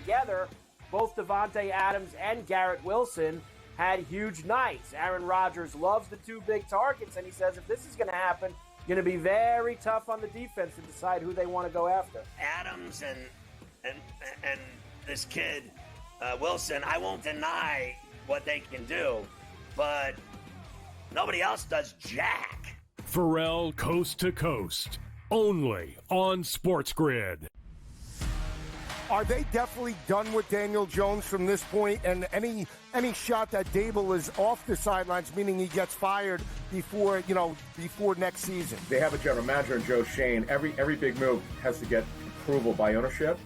together, both Devontae Adams and Garrett Wilson had huge nights. Aaron Rodgers loves the two big targets, and he says if this is going to happen, going to be very tough on the defense to decide who they want to go after. Adams and this kid, Wilson, I won't deny what they can do, but nobody else does jack. Pharrell Coast to Coast, only on SportsGrid. Are they definitely done with Daniel Jones from this point? And any shot that Dable is off the sidelines, meaning he gets fired before next season? They have a general manager in Joe Shane. Every big move has to get approval by ownership.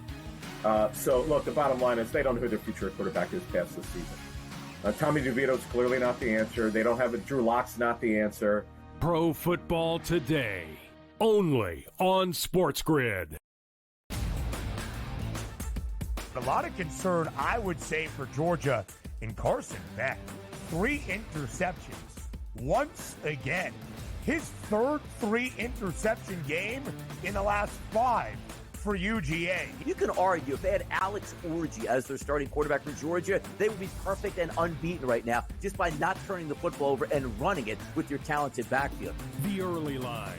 So look, the bottom line is they don't know who their future quarterback is past this season. Tommy DeVito's clearly not the answer. They don't have it. Drew Lock's not the answer. Pro Football Today, only on SportsGrid. A lot of concern, I would say, for Georgia in Carson Beck. 3 interceptions once again. His third 3-interception game in the last 5 for UGA. You can argue if they had Alex Orji as their starting quarterback for Georgia, they would be perfect and unbeaten right now just by not turning the football over and running it with your talented backfield. The Early Line,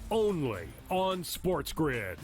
only on SportsGrid.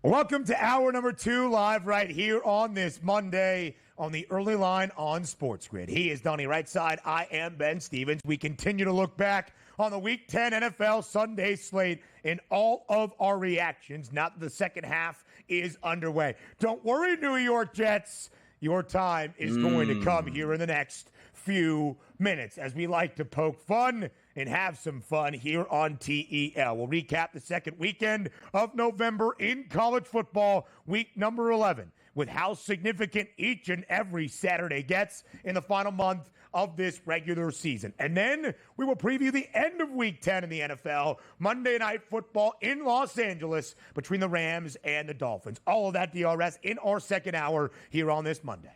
Welcome to hour number 2, live right here on this Monday on the Early Line on SportsGrid. He is Donnie Rightside. I am Ben Stevens. We continue to look back on the Week 10 NFL Sunday slate in all of our reactions. Now that the second half is underway. Don't worry, New York Jets. Your time is going to come here in the next few minutes as we like to poke fun and have some fun here on TEL. We'll recap the second weekend of November in college football, week number 11, with how significant each and every Saturday gets in the final month of this regular season. And then we will preview the end of week 10 in the NFL, Monday Night Football in Los Angeles between the Rams and the Dolphins. All of that DRS in our second hour here on this Monday.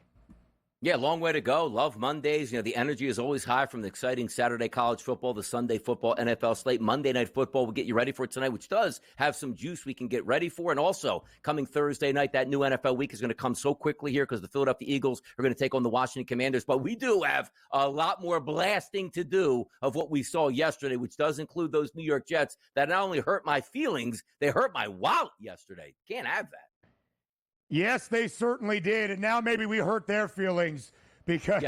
Yeah, long way to go. Love Mondays. You know, the energy is always high from the exciting Saturday college football, the Sunday football, NFL slate. Monday Night Football will get you ready for it tonight, which does have some juice we can get ready for. And also, coming Thursday night, that new NFL week is going to come so quickly here because the Philadelphia Eagles are going to take on the Washington Commanders. But we do have a lot more blasting to do of what we saw yesterday, which does include those New York Jets that not only hurt my feelings, they hurt my wallet yesterday. Can't have that. Yes, they certainly did. And now maybe we hurt their feelings because,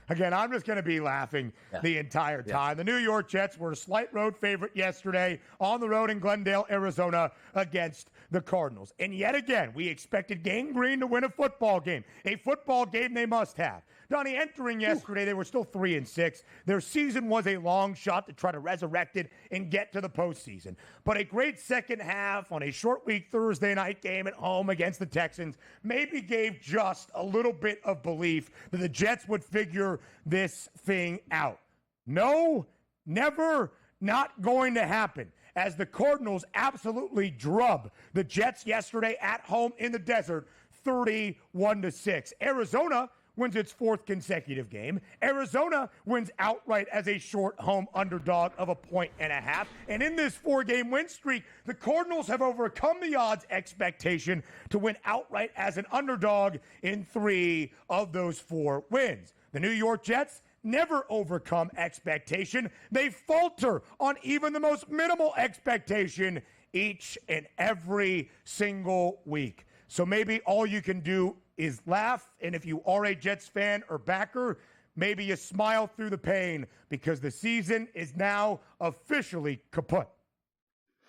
again, I'm just going to be laughing the entire time. The New York Jets were a slight road favorite yesterday on the road in Glendale, Arizona against the Cardinals. And yet again, we expected Gang Green to win a football game they must have. Donnie, entering yesterday, they were still 3-6. Their season was a long shot to try to resurrect it and get to the postseason. But a great second half on a short week Thursday night game at home against the Texans maybe gave just a little bit of belief that the Jets would figure this thing out. No, never, not going to happen. As the Cardinals absolutely drub the Jets yesterday at home in the desert, 31-6. Arizona wins its 4th consecutive game. Arizona wins outright as a short home underdog of 1.5. And in this 4-game win streak, the Cardinals have overcome the odds expectation to win outright as an underdog in 3 of those 4 wins. The New York Jets never overcome expectation. They falter on even the most minimal expectation each and every single week. So maybe all you can do is laugh, and if you are a Jets fan or backer, maybe you smile through the pain because the season is now officially kaput.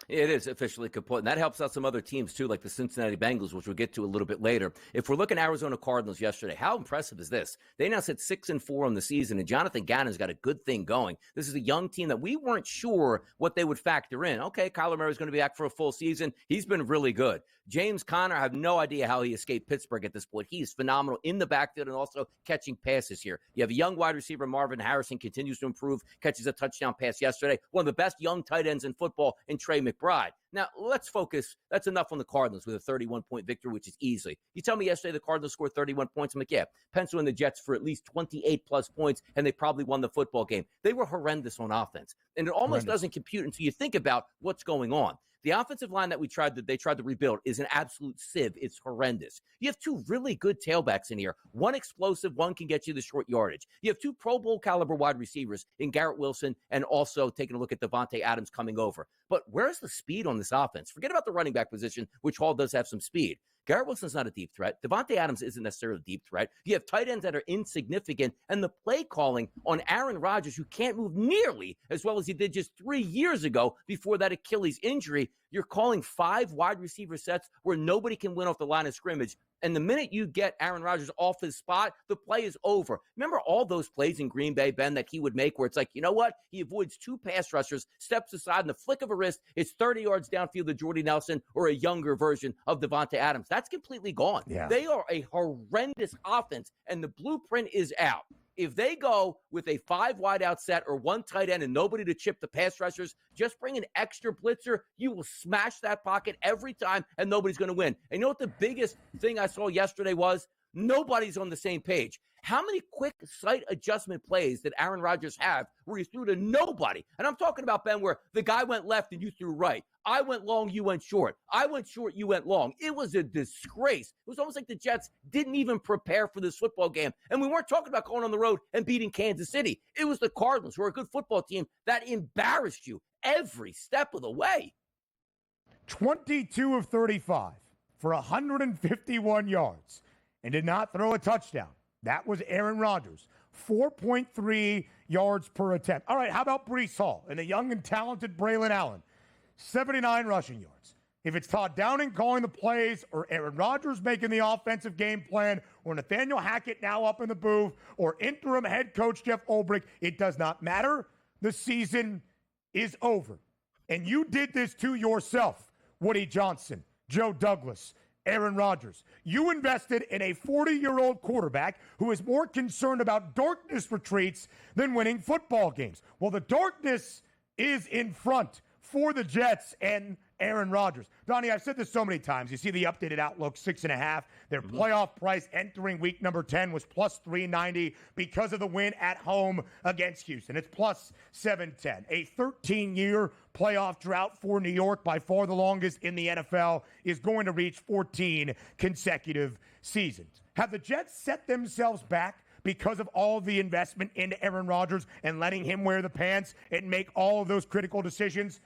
It is officially kaput, and that helps out some other teams, too, like the Cincinnati Bengals, which we'll get to a little bit later. If we're looking at Arizona Cardinals yesterday, how impressive is this? They now sit 6-4 on the season, and Jonathan Gannon's got a good thing going. This is a young team that we weren't sure what they would factor in. Okay, Kyler Murray's going to be back for a full season. He's been really good. James Conner, I have no idea how he escaped Pittsburgh at this point. He's phenomenal in the backfield and also catching passes here. You have a young wide receiver, Marvin Harrison, continues to improve, catches a touchdown pass yesterday. One of the best young tight ends in football in Trey McBride. Now, let's focus. That's enough on the Cardinals with a 31-point victory, which is easy. You tell me yesterday the Cardinals scored 31 points. I'm like, yeah, pencil in the Jets for at least 28-plus points, and they probably won the football game. They were horrendous on offense, and it almost doesn't compute until you think about what's going on. The offensive line that they tried to rebuild is an absolute sieve. It's horrendous. You have two really good tailbacks in here. One explosive, one can get you the short yardage. You have two Pro Bowl caliber wide receivers in Garrett Wilson and also taking a look at Davante Adams coming over. But where's the speed on this offense? Forget about the running back position, which Hall does have some speed. Garrett Wilson's not a deep threat. Davante Adams isn't necessarily a deep threat. You have tight ends that are insignificant, and the play calling on Aaron Rodgers, who can't move nearly as well as he did just 3 years ago before that Achilles injury. You're calling 5 wide receiver sets where nobody can win off the line of scrimmage. And the minute you get Aaron Rodgers off his spot, the play is over. Remember all those plays in Green Bay, Ben, that he would make where it's like, you know what? He avoids 2 pass rushers, steps aside, and the flick of a wrist, it's 30 yards downfield to Jordy Nelson or a younger version of Davante Adams. That's completely gone. Yeah. They are a horrendous offense, and the blueprint is out. If they go with a 5 wide-out set or 1 tight end and nobody to chip the pass rushers, just bring an extra blitzer. You will smash that pocket every time, and nobody's going to win. And you know what the biggest thing I saw yesterday was? Nobody's on the same page. How many quick sight adjustment plays did Aaron Rodgers have where he threw to nobody? And I'm talking about, Ben, where the guy went left and you threw right. I went long, you went short. I went short, you went long. It was a disgrace. It was almost like the Jets didn't even prepare for this football game. And we weren't talking about going on the road and beating Kansas City. It was the Cardinals, who are a good football team, that embarrassed you every step of the way. 22 of 35 for 151 yards and did not throw a touchdown. That was Aaron Rodgers, 4.3 yards per attempt. All right, how about Breece Hall and the young and talented Braylon Allen? 79 rushing yards. If it's Todd Downing calling the plays or Aaron Rodgers making the offensive game plan or Nathaniel Hackett now up in the booth or interim head coach Jeff Ulbrich, it does not matter. The season is over. And you did this to yourself, Woody Johnson, Joe Douglas, Aaron Rodgers. You invested in a 40-year-old quarterback who is more concerned about darkness retreats than winning football games. Well, the darkness is in front for the Jets and Aaron Rodgers. Donnie, I've said this so many times. You see the updated outlook, 6.5. Their playoff price entering week number 10 was plus 390 because of the win at home against Houston. It's plus 710. A 13-year playoff drought for New York, by far the longest in the NFL, is going to reach 14 consecutive seasons. Have the Jets set themselves back because of all the investment into Aaron Rodgers and letting him wear the pants and make all of those critical decisions?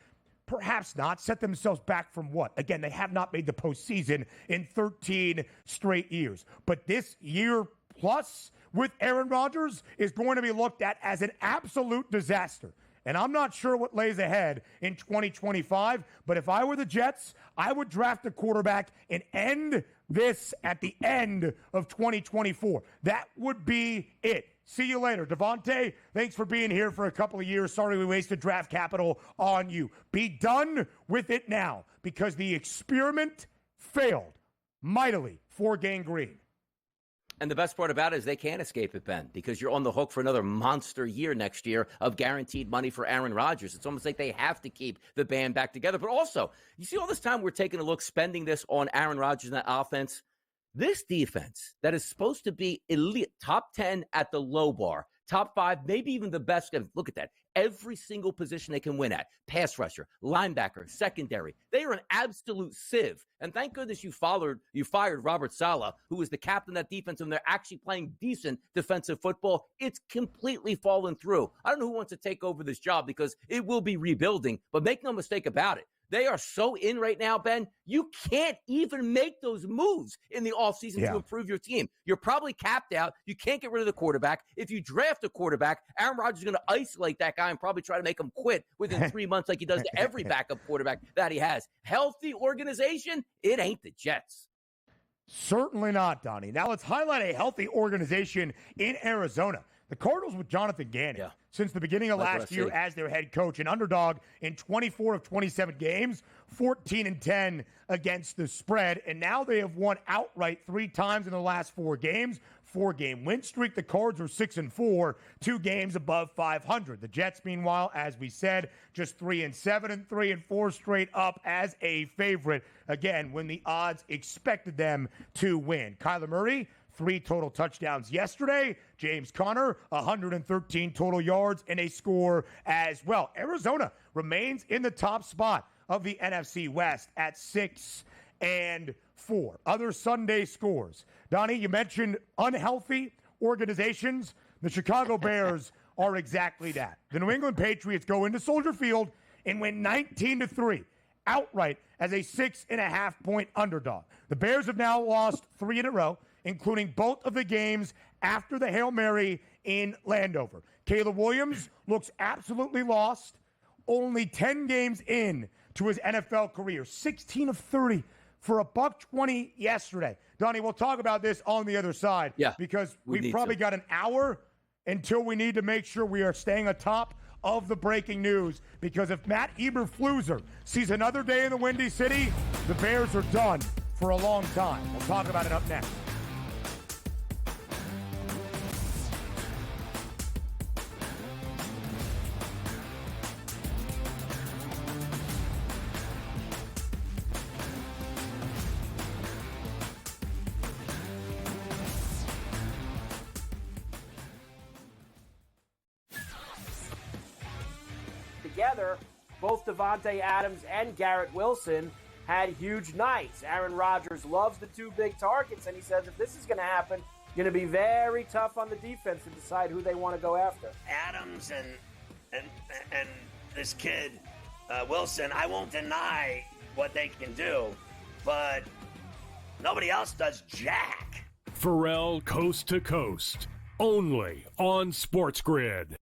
Perhaps not. Set themselves back from what? Again, they have not made the postseason in 13 straight years. But this year plus with Aaron Rodgers is going to be looked at as an absolute disaster. And I'm not sure what lays ahead in 2025, but if I were the Jets, I would draft a quarterback and end this at the end of 2024. That would be it. See you later. Davante, thanks for being here for a couple of years. Sorry we wasted draft capital on you. Be done with it now because the experiment failed mightily for Gang Green. And the best part about it is they can't escape it, Ben, because you're on the hook for another monster year next year of guaranteed money for Aaron Rodgers. It's almost like they have to keep the band back together. But also, you see all this time we're taking a look, spending this on Aaron Rodgers and that offense. This defense that is supposed to be elite, top 10 at the low bar, top 5, maybe even the best. Look at that. Every single position they can win at. Pass rusher, linebacker, secondary. They are an absolute sieve. And thank goodness you fired Robert Saleh, who was the captain of that defense, and they're actually playing decent defensive football. It's completely fallen through. I don't know who wants to take over this job because it will be rebuilding, but make no mistake about it. They are so in right now, Ben. You can't even make those moves in the offseason to improve your team. You're probably capped out. You can't get rid of the quarterback. If you draft a quarterback, Aaron Rodgers is going to isolate that guy and probably try to make him quit within 3 months like he does to every backup quarterback that he has. Healthy organization, it ain't the Jets. Certainly not, Donnie. Now let's highlight a healthy organization in Arizona. The Cardinals with Jonathan Gannon, since the beginning of last year as their head coach, an underdog in 24 of 27 games, 14-10 against the spread, and now they have won outright 3 times in the last 4 games. 4-game win streak. The Cards are 6-4, 2 games above 500. The Jets, meanwhile, as we said, just 3-7 and 3-4 straight up as a favorite. Again, when the odds expected them to win. Kyler Murray, 3 total touchdowns yesterday. James Conner, 113 total yards and a score as well. Arizona remains in the top spot of the NFC West at 6-4. Other Sunday scores. Donnie, you mentioned unhealthy organizations. The Chicago Bears are exactly that. The New England Patriots go into Soldier Field and win 19-3 outright as a 6.5-point underdog. The Bears have now lost 3 in a row, including both of the games after the Hail Mary in Landover. Caleb Williams looks absolutely lost, only 10 games in to his NFL career, 16 of 30 for $120 yesterday. Donnie, we'll talk about this on the other side because we've probably got an hour until we need to make sure we are staying atop of the breaking news, because if Matt Eberflus sees another day in the Windy City, the Bears are done for a long time. We'll talk about it up next. Together, both Davante Adams and Garrett Wilson had huge nights. Aaron Rodgers loves the 2 big targets, and he says if this is going to happen, going to be very tough on the defense to decide who they want to go after. Adams and this kid Wilson, I won't deny what they can do, but nobody else does jack. Pharrell Coast to Coast, only on SportsGrid.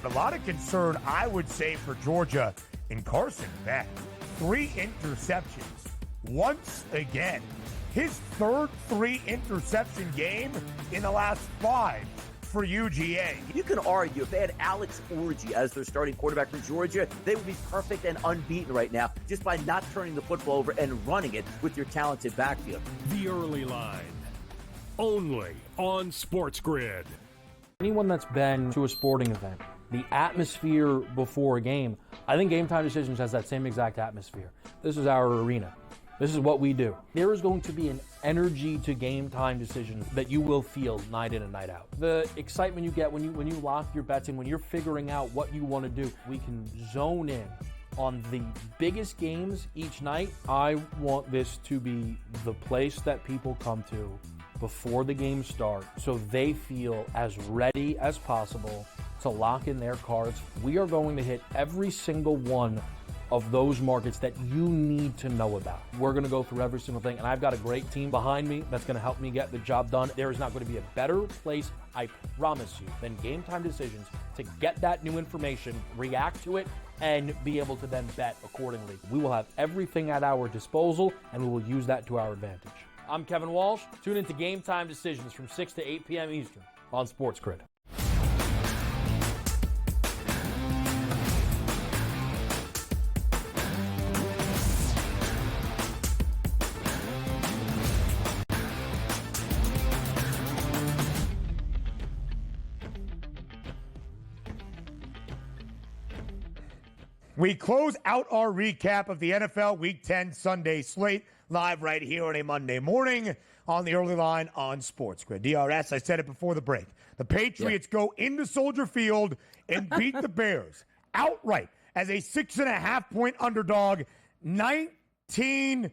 A lot of concern, I would say, for Georgia in Carson Beck. 3 interceptions once again. His third 3-interception game in the last 5 for UGA. You can argue if they had Alex Orji as their starting quarterback for Georgia, they would be perfect and unbeaten right now just by not turning the football over and running it with your talented backfield. The Early Line, only on SportsGrid. Anyone that's been to a sporting event, the atmosphere before a game, I think Game Time Decisions has that same exact atmosphere. This is our arena. This is what we do. There is going to be an energy to Game Time Decisions that you will feel night in and night out. The excitement you get when you lock your bets in, when you're figuring out what you want to do, we can zone in on the biggest games each night. I want this to be the place that people come to before the games start so they feel as ready as possible to lock in their cards. We are going to hit every single one of those markets that you need to know about. We're going to go through every single thing, and I've got a great team behind me that's going to help me get the job done. There is not going to be a better place, I promise you, than Game Time Decisions to get that new information, react to it, and be able to then bet accordingly. We will have everything at our disposal, and we will use that to our advantage. I'm Kevin Walsh. Tune into Game Time Decisions from 6 to 8 p.m. Eastern on SportsGrid. We close out our recap of the NFL Week 10 Sunday slate live right here on a Monday morning on the Early Line on SportsGrid. DRS, I said it before the break. The Patriots go into Soldier Field and beat the Bears outright as a 6.5-point underdog, 19-3.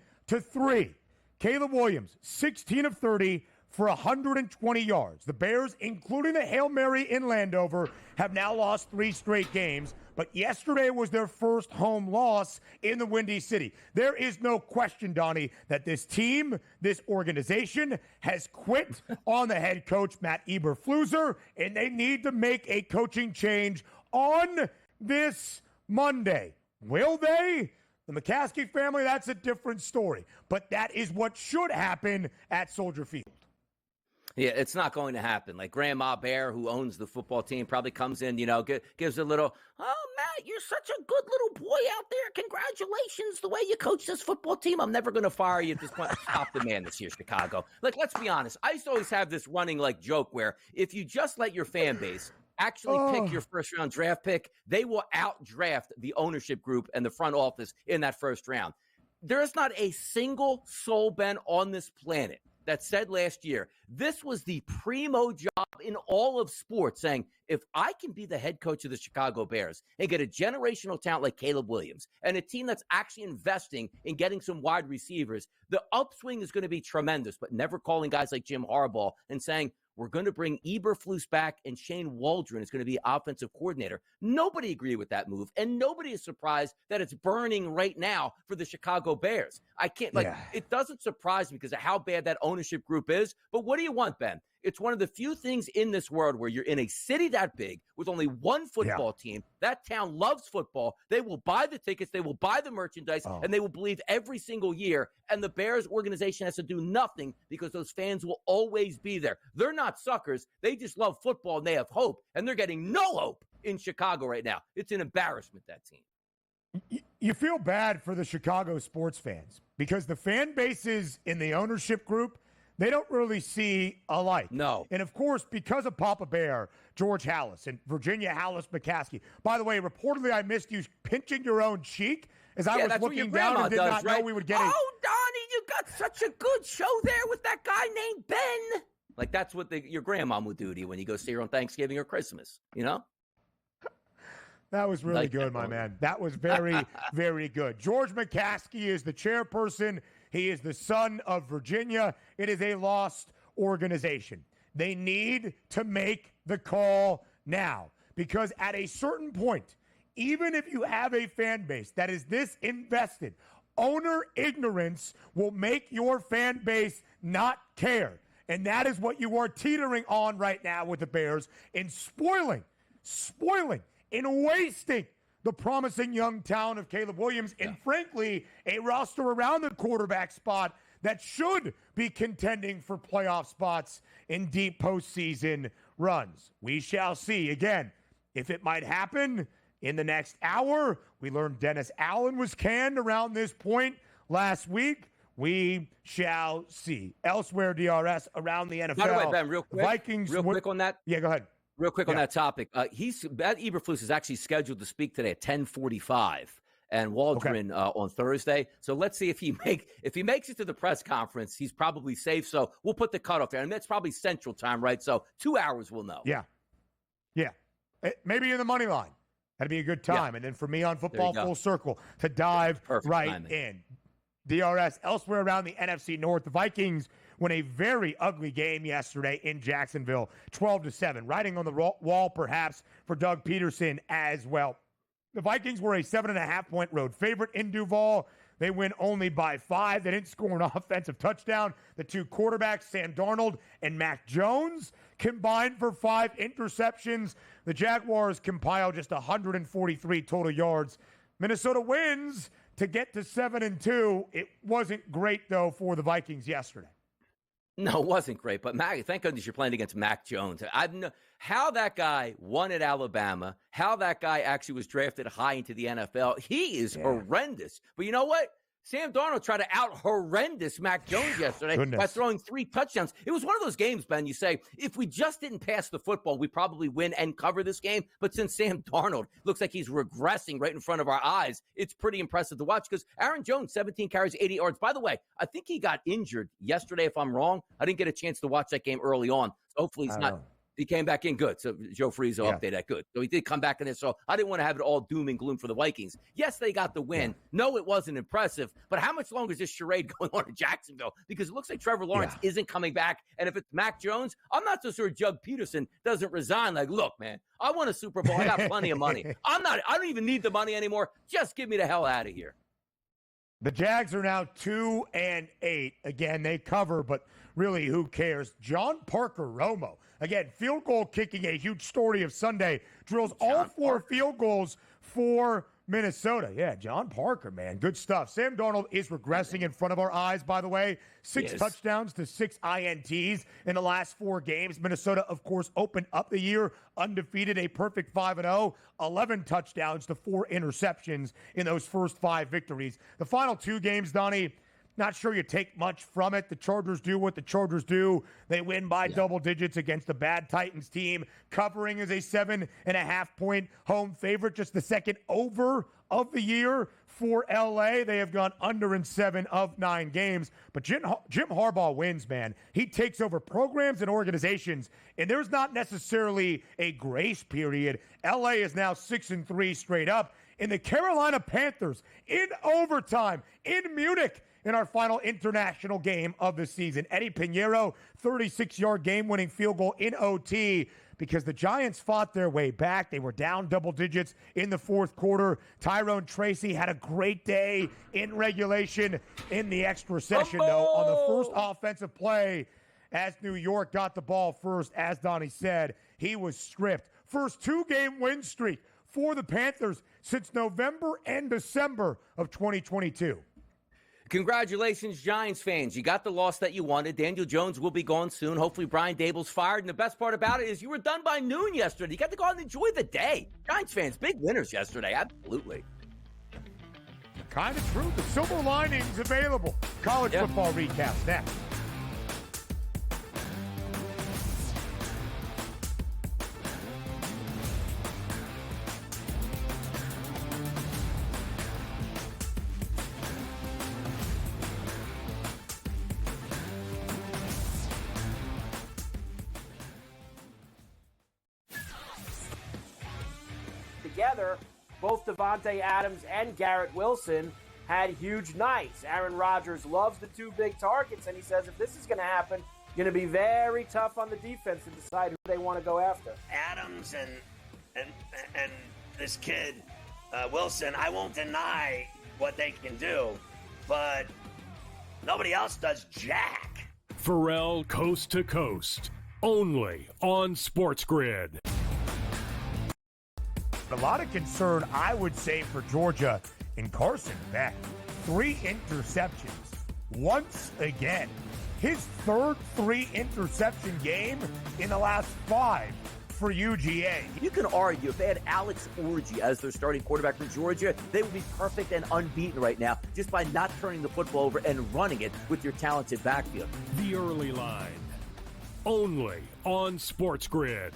Caleb Williams, 16 of 30 for 120 yards. The Bears, including the Hail Mary in Landover, have now lost 3 straight games, but yesterday was their first home loss in the Windy City. There is no question, Donnie, that this team, this organization, has quit on the head coach, Matt Eberflus, and they need to make a coaching change on this Monday. Will they? The McCaskey family, that's a different story. But that is what should happen at Soldier Field. Yeah, it's not going to happen. Like Grandma Bear, who owns the football team, probably comes in, gives a little, "Oh, Matt, you're such a good little boy out there. Congratulations, the way you coach this football team. I'm never going to fire you at this point." Stop the man this year, Chicago. Like, let's be honest. I used to always have this running joke where if you just let your fan base actually pick your first-round draft pick, they will outdraft the ownership group and the front office in that first round. There is not a single soul, Ben, on this planet that said last year, this was the primo job in all of sports, saying, if I can be the head coach of the Chicago Bears and get a generational talent like Caleb Williams and a team that's actually investing in getting some wide receivers, the upswing is going to be tremendous, but never calling guys like Jim Harbaugh and saying, we're going to bring Eberflus back and Shane Waldron is going to be offensive coordinator. Nobody agreed with that move, and nobody is surprised that it's burning right now for the Chicago Bears. It doesn't surprise me because of how bad that ownership group is. But what do you want, Ben? It's one of the few things in this world where you're in a city that big with only one football team. That town loves football. They will buy the tickets. They will buy the merchandise, and they will believe every single year. And the Bears organization has to do nothing because those fans will always be there. They're not suckers. They just love football, and they have hope. And they're getting no hope in Chicago right now. It's an embarrassment, that team. You feel bad for the Chicago sports fans because the fan bases in the ownership group, they don't really see alike. No. And, of course, because of Papa Bear, George Halas, and Virginia Halas McCaskey. By the way, reportedly, I missed you pinching your own cheek as I was looking down and did not know we would get it. Oh, Donnie, you got such a good show there with that guy named Ben. Like, that's what your grandma would do to you when you go see her on Thanksgiving or Christmas, That was really good, my man. That was very, very good. George McCaskey is the chairperson. He is the son of Virginia. It is a lost organization. They need to make the call now because at a certain point, even if you have a fan base that is this invested, owner ignorance will make your fan base not care. And that is what you are teetering on right now with the Bears in spoiling, in wasting the promising young talent of Caleb Williams, and frankly, a roster around the quarterback spot that should be contending for playoff spots in deep postseason runs. We shall see. Again, if it might happen in the next hour. We learned Dennis Allen was canned around this point last week. We shall see. Elsewhere, DRS, around the NFL. By the way, Ben, real quick, Vikings. quick on that. Yeah, go ahead. Real quick on that topic. Matt Eberflus is actually scheduled to speak today at 10:45, and Waldron on Thursday. So let's see if he makes it to the press conference. He's probably safe. So we'll put the cutoff there, and that's probably Central Time, right? So 2 hours, we'll know. Yeah. Maybe in the money line. That'd be a good time. And then for me on Football Full Circle to dive timing. In. DRS elsewhere around the NFC North. The Vikings win a very ugly game yesterday in Jacksonville, 12-7. Writing on the wall, perhaps, for Doug Peterson as well. The Vikings were a 7.5-point road favorite in Duval. They win only by 5. They didn't score an offensive touchdown. The two quarterbacks, Sam Darnold and Mac Jones, combined for 5 interceptions. The Jaguars compile just 143 total yards. Minnesota wins to get to 7-2. It wasn't great, though, for the Vikings yesterday. No, it wasn't great. But thank goodness you're playing against Mac Jones. How that guy won at Alabama, how that guy actually was drafted high into the NFL, he is horrendous. But you know what? Sam Darnold tried to out-horrendous Mac Jones yesterday by throwing 3 touchdowns. It was one of those games, Ben, you say, if we just didn't pass the football, we probably win and cover this game. But since Sam Darnold looks like he's regressing right in front of our eyes, it's pretty impressive to watch because Aaron Jones, 17 carries, 80 yards. By the way, I think he got injured yesterday, if I'm wrong. I didn't get a chance to watch that game early on. So hopefully he's not. He came back in good. So Joe Frizo updated that good. So he did come back in there. So I didn't want to have it all doom and gloom for the Vikings. Yes, they got the win. No, it wasn't impressive. But how much longer is this charade going on in Jacksonville? Because it looks like Trevor Lawrence isn't coming back. And if it's Mac Jones, I'm not so sure Doug Peterson doesn't resign. Like, look, man, I won a Super Bowl. I got plenty of money. I don't even need the money anymore. Just get me the hell out of here. The Jags are now 2-8. Again, they cover, but really, who cares? John Parker Romo. Again, field goal kicking, a huge story of Sunday. Drills all four field goals for Minnesota. Yeah, John Parker, man. Good stuff. Sam Darnold is regressing in front of our eyes, by the way. 6 touchdowns to 6 INTs in the last 4 games. Minnesota, of course, opened up the year undefeated, a perfect 5-0. 11 touchdowns to 4 interceptions in those first 5 victories. The final 2 games, Donnie, not sure you take much from it. The Chargers do what the Chargers do. They win by double digits against a bad Titans team. Covering is a 7.5-point home favorite, just the second over of the year for LA. They have gone under in 7 of 9 games. But Jim Harbaugh wins, man. He takes over programs and organizations, and there's not necessarily a grace period. LA is now 6-3 straight up. And the Carolina Panthers in overtime in Munich in our final international game of the season. Eddie Pinheiro, 36-yard game-winning field goal in OT because the Giants fought their way back. They were down double digits in the fourth quarter. Tyrone Tracy had a great day in regulation in the extra session, though, on the first offensive play as New York got the ball first. As Donnie said, he was stripped. First 2-game win streak for the Panthers since November and December of 2022. Congratulations, Giants fans. You got the loss that you wanted. Daniel Jones will be gone soon. Hopefully, Brian Dable's fired. And the best part about it is you were done by noon yesterday. You got to go out and enjoy the day. Giants fans, big winners yesterday. Absolutely. Kind of true. The silver linings available. College football recaps next. Together, both Devontae Adams and Garrett Wilson had huge nights. Aaron Rodgers loves the 2 big targets, and he says if this is going to happen, going to be very tough on the defense to decide who they want to go after. Adams and this kid Wilson, I won't deny what they can do, but nobody else does jack. Pharrell Coast to Coast, only on SportsGrid. A lot of concern, I would say, for Georgia in Carson Beck. 3 interceptions. Once again. His third 3-interception game in the last 5 for UGA. You can argue if they had Alex Orji as their starting quarterback for Georgia, they would be perfect and unbeaten right now just by not turning the football over and running it with your talented backfield. The early line, only on SportsGrid.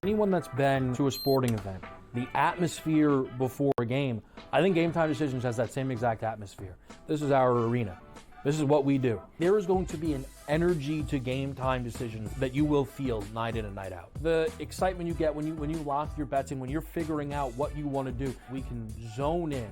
Anyone that's been to a sporting event, the atmosphere before a game, I think Game Time Decisions has that same exact atmosphere. This is our arena. This is what we do. There is going to be an energy to Game Time Decisions that you will feel night in and night out. The excitement you get when you lock your bets in, when you're figuring out what you want to do, we can zone in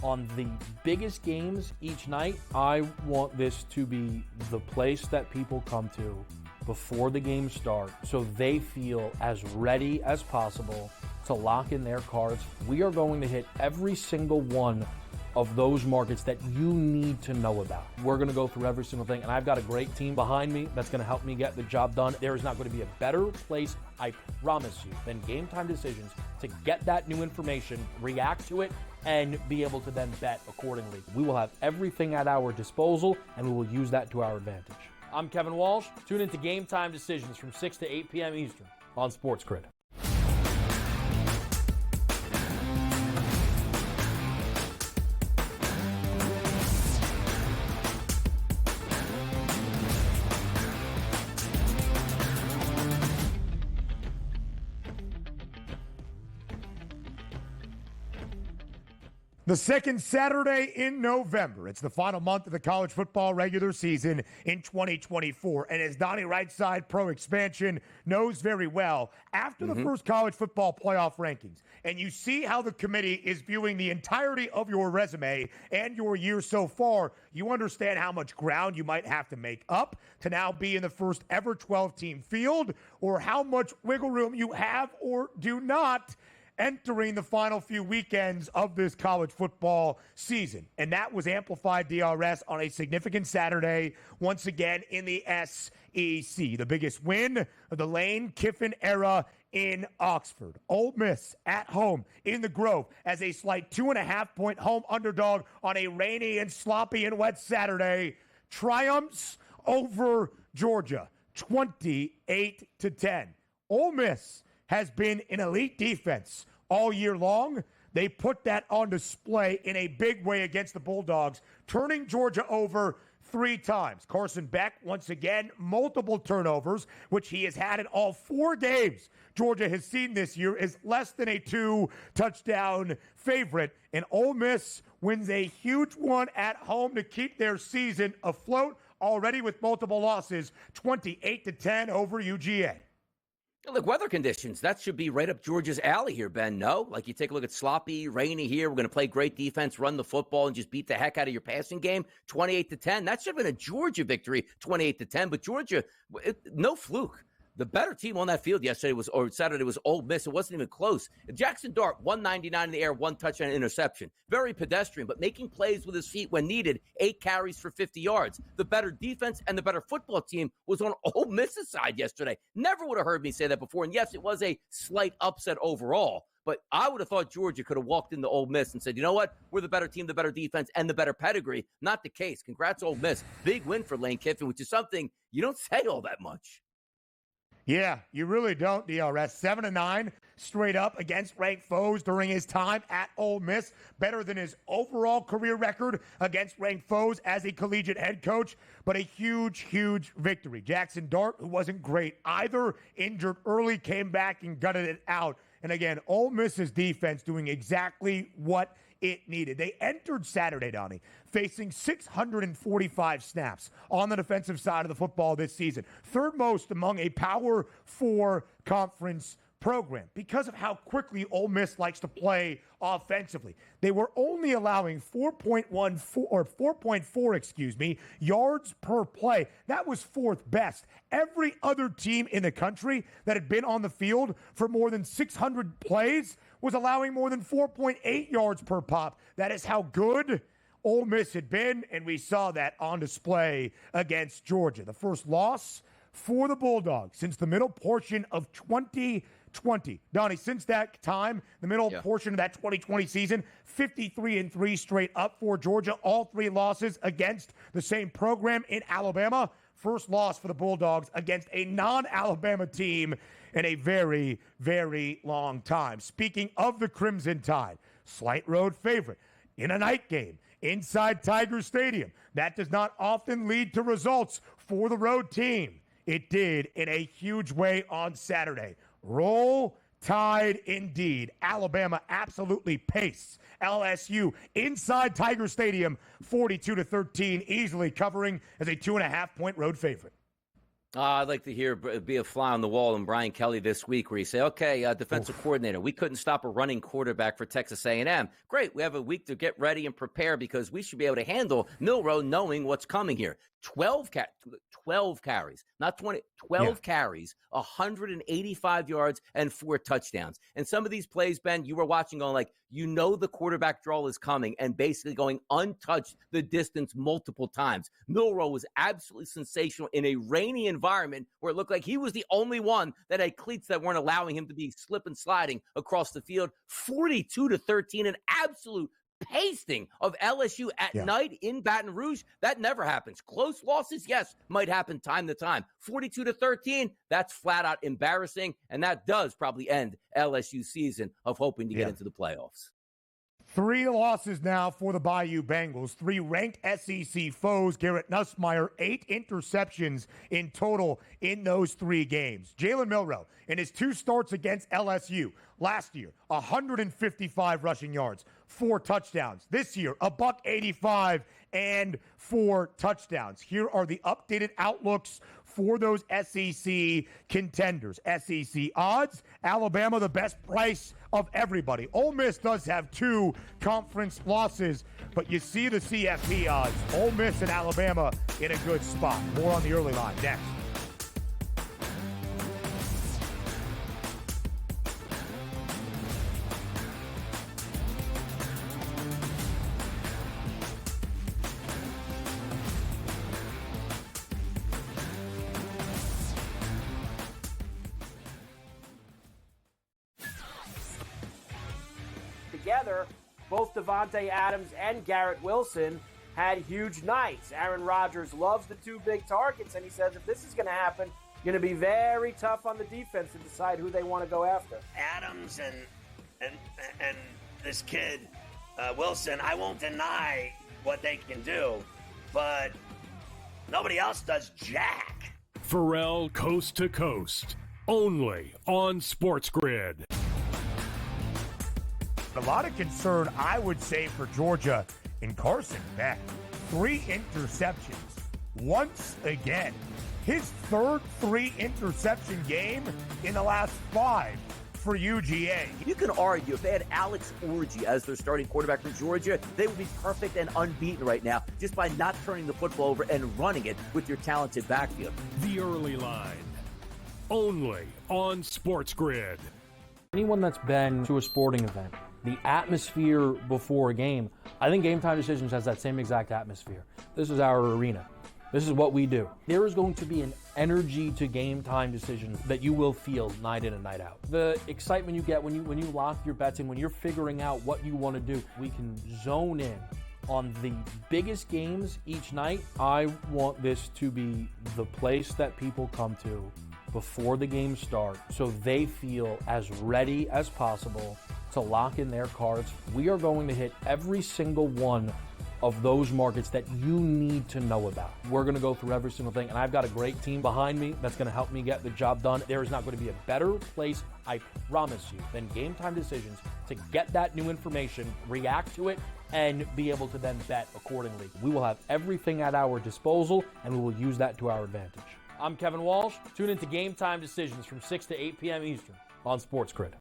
on the biggest games each night. I want this to be the place that people come to before the games start so they feel as ready as possible to lock in their cards. We are going to hit every single one of those markets that you need to know about. We're going to go through every single thing, and I've got a great team behind me that's going to help me get the job done. There is not going to be a better place, I promise you, than Game Time Decisions to get that new information, react to it, and be able to then bet accordingly. We will have everything at our disposal, and we will use that to our advantage. I'm Kevin Walsh. Tune into Game Time Decisions from 6 to 8 p.m. Eastern on SportsGrid. The second Saturday in November. It's the final month of the college football regular season in 2024. And as Donnie Rightside Pro Expansion knows very well, after the first college football playoff rankings, and you see how the committee is viewing the entirety of your resume and your year so far, you understand how much ground you might have to make up to now be in the first ever 12-team field, or how much wiggle room you have or do not entering the final few weekends of this college football season. And that was amplified, DRS, on a significant Saturday, once again in the SEC. The biggest win of the Lane Kiffin era in Oxford. Ole Miss at home in the Grove as a slight 2.5-point home underdog on a rainy and sloppy and wet Saturday. Triumphs over Georgia, 28-10. Ole Miss has been an elite defense all year long. They put that on display in a big way against the Bulldogs, turning Georgia over 3 times. Carson Beck, once again, multiple turnovers, which he has had in all 4 games Georgia has seen this year, is less than a 2-touchdown favorite. And Ole Miss wins a huge one at home to keep their season afloat, already with multiple losses, 28-10 over UGA. Look, weather conditions, that should be right up Georgia's alley here, Ben. No? Like, you take a look at sloppy, rainy here. We're going to play great defense, run the football, and just beat the heck out of your passing game, 28-10. That should have been a Georgia victory, 28-10. But Georgia, no fluke. The better team on that field Saturday was Ole Miss. It wasn't even close. Jackson Dart, 199 in the air, 1 touchdown interception. Very pedestrian, but making plays with his feet when needed. 8 carries for 50 yards. The better defense and the better football team was on Ole Miss's side yesterday. Never would have heard me say that before. And yes, it was a slight upset overall. But I would have thought Georgia could have walked into Ole Miss and said, you know what? We're the better team, the better defense, and the better pedigree. Not the case. Congrats, Ole Miss. Big win for Lane Kiffin, which is something you don't say all that much. Yeah, you really don't, DRS. 7-9 straight up against ranked foes during his time at Ole Miss. Better than his overall career record against ranked foes as a collegiate head coach, but a huge, huge victory. Jackson Dart, who wasn't great either, injured early, came back and gutted it out. And again, Ole Miss's defense doing exactly what it needed. They entered Saturday, Donnie, facing 645 snaps on the defensive side of the football this season. 3rd most among a Power 4 conference program because of how quickly Ole Miss likes to play offensively. They were only allowing 4.4 yards per play. That was 4th best. Every other team in the country that had been on the field for more than 600 plays was allowing more than 4.8 yards per pop. That is how good Ole Miss had been, and we saw that on display against Georgia. The first loss for the Bulldogs since the middle portion of 2020. Donnie, since that time, the middle portion of that 2020 season, 53-3 straight up for Georgia. All 3 losses against the same program in Alabama. First loss for the Bulldogs against a non-Alabama team in a very, very long time. Speaking of the Crimson Tide, slight road favorite in a night game inside Tiger Stadium. That does not often lead to results for the road team. It did in a huge way on Saturday. Roll Tide indeed. Alabama absolutely paced LSU inside Tiger Stadium, 42-13, easily covering as a 2.5-point road favorite. I'd like to hear be a fly on the wall in Brian Kelly this week where you say, okay, defensive coordinator, we couldn't stop a running quarterback for Texas A&M. Great, we have a week to get ready and prepare because we should be able to handle Milroe knowing what's coming here. 12 carries, not 20, 12 carries, 185 yards, and 4 touchdowns. And some of these plays, Ben, you were watching going like, you know the quarterback draw is coming and basically going untouched the distance multiple times. Milroe was absolutely sensational in a rainy environment where it looked like he was the only one that had cleats that weren't allowing him to be slip and sliding across the field. 42-13, an absolute pasting of LSU at night in Baton Rouge. That never happens. Close losses, yes, might happen time to time. 42-13, that's flat out embarrassing, and that does probably end LSU's season of hoping to get into the playoffs. 3 losses now for the Bayou Bengals. 3 ranked SEC foes. Garrett Nussmeier, 8 interceptions in total in those 3 games. Jalen Milroe, in his 2 starts against LSU last year, 155 rushing yards, 4 touchdowns. This year, $185 and 4 touchdowns. Here are the updated outlooks for those SEC contenders. SEC odds, Alabama the best price of everybody. Ole Miss does have 2 conference losses, but you see the CFB odds. Ole Miss and Alabama in a good spot. More on the early line next. Together, both Davante Adams and Garrett Wilson had huge nights. Aaron Rodgers loves the 2 big targets, and he says if this is going to happen, going to be very tough on the defense to decide who they want to go after. Adams and this kid Wilson, I won't deny what they can do, but nobody else does jack. Pharrell Coast to Coast, only on SportsGrid. A lot of concern, I would say, for Georgia in Carson Beck. 3 interceptions once again. His 3rd 3-interception game in the last 5 for UGA. You can argue if they had Alex Orji as their starting quarterback for Georgia, they would be perfect and unbeaten right now just by not turning the football over and running it with your talented backfield. The early line, only on SportsGrid. Anyone that's been to a sporting event, the atmosphere before a game, I think Game Time Decisions has that same exact atmosphere. This is our arena. This is what we do. There is going to be an energy to Game Time Decisions that you will feel night in and night out. The excitement you get when you lock your bets in, when you're figuring out what you want to do, we can zone in on the biggest games each night. I want this to be the place that people come to before the games start so they feel as ready as possible to lock in their cards. We are going to hit every single one of those markets that you need to know about. We're going to go through every single thing, and I've got a great team behind me that's going to help me get the job done. There is not going to be a better place, I promise you, than Game Time Decisions to get that new information, react to it, and be able to then bet accordingly. We will have everything at our disposal, and we will use that to our advantage. I'm Kevin Walsh. Tune into Game Time Decisions from 6 to 8 p.m. Eastern on SportsGrid.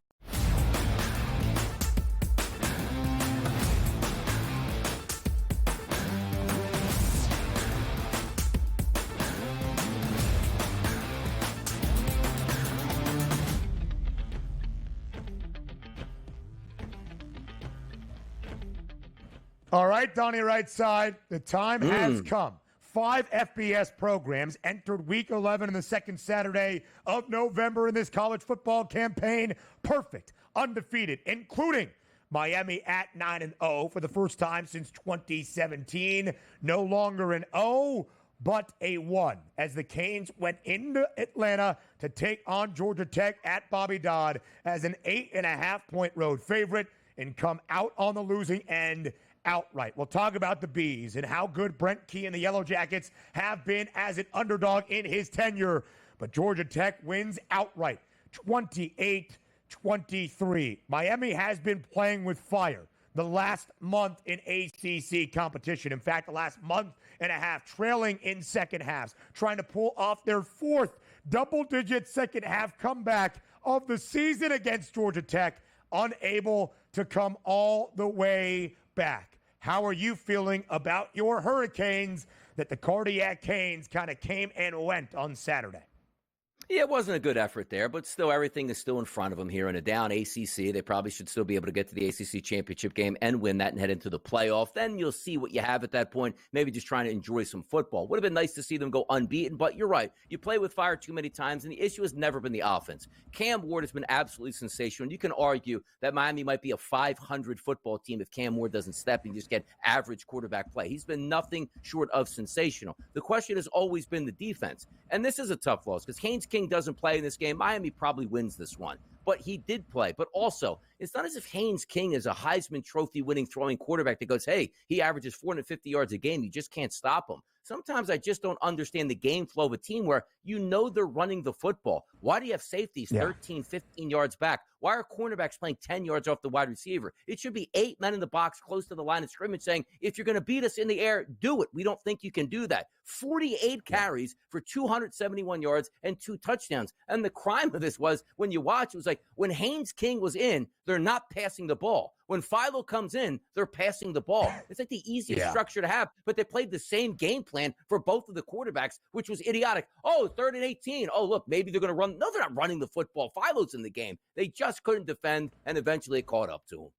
All right, Donnie right side, the time has come. 5 FBS programs entered Week 11 in the second Saturday of November in this college football campaign. Perfect, undefeated, including Miami at 9-0 for the first time since 2017. No longer an O, but a 1, as the Canes went into Atlanta to take on Georgia Tech at Bobby Dodd as an 8.5-point road favorite and come out on the losing end outright. We'll talk about the Bees and how good Brent Key and the Yellow Jackets have been as an underdog in his tenure. But Georgia Tech wins outright, 28-23. Miami has been playing with fire the last month in ACC competition. In fact, the last month and a half, trailing in second halves, trying to pull off their 4th double-digit second half comeback of the season against Georgia Tech, unable to come all the way back. How are you feeling about your Hurricanes that the Cardiac Canes kind of came and went on Saturday? Yeah, it wasn't a good effort there, but still everything is still in front of them here in a down ACC. They probably should still be able to get to the ACC championship game and win that and head into the playoff. Then you'll see what you have at that point, maybe just trying to enjoy some football. Would have been nice to see them go unbeaten, but you're right. You play with fire too many times, and the issue has never been the offense. Cam Ward has been absolutely sensational. You can argue that Miami might be a 500 football team if Cam Ward doesn't step and just get average quarterback play. He's been nothing short of sensational. The question has always been the defense, and this is a tough loss because Haynes King doesn't play in this game. Miami probably wins this one. but he did play. But also, it's not as if Haynes King is a Heisman Trophy-winning throwing quarterback that goes, hey, he averages 450 yards a game. You just can't stop him. Sometimes I just don't understand the game flow of a team where they're running the football. Why do you have safeties 13, 15 yards back? Why are cornerbacks playing 10 yards off the wide receiver? It should be 8 men in the box close to the line of scrimmage saying, if you're going to beat us in the air, do it. We don't think you can do that. 48 carries for 271 yards and 2 touchdowns. And the crime of this was, when you watch, it was like when Haynes King was in, they're not passing the ball. When Philo comes in, they're passing the ball. It's like the easiest structure to have, but they played the same game plan for both of the quarterbacks, which was idiotic. Oh, 3rd and 18. Oh, look, maybe they're going to run. No, they're not running the football. Philo's in the game. They just couldn't defend, and eventually it caught up to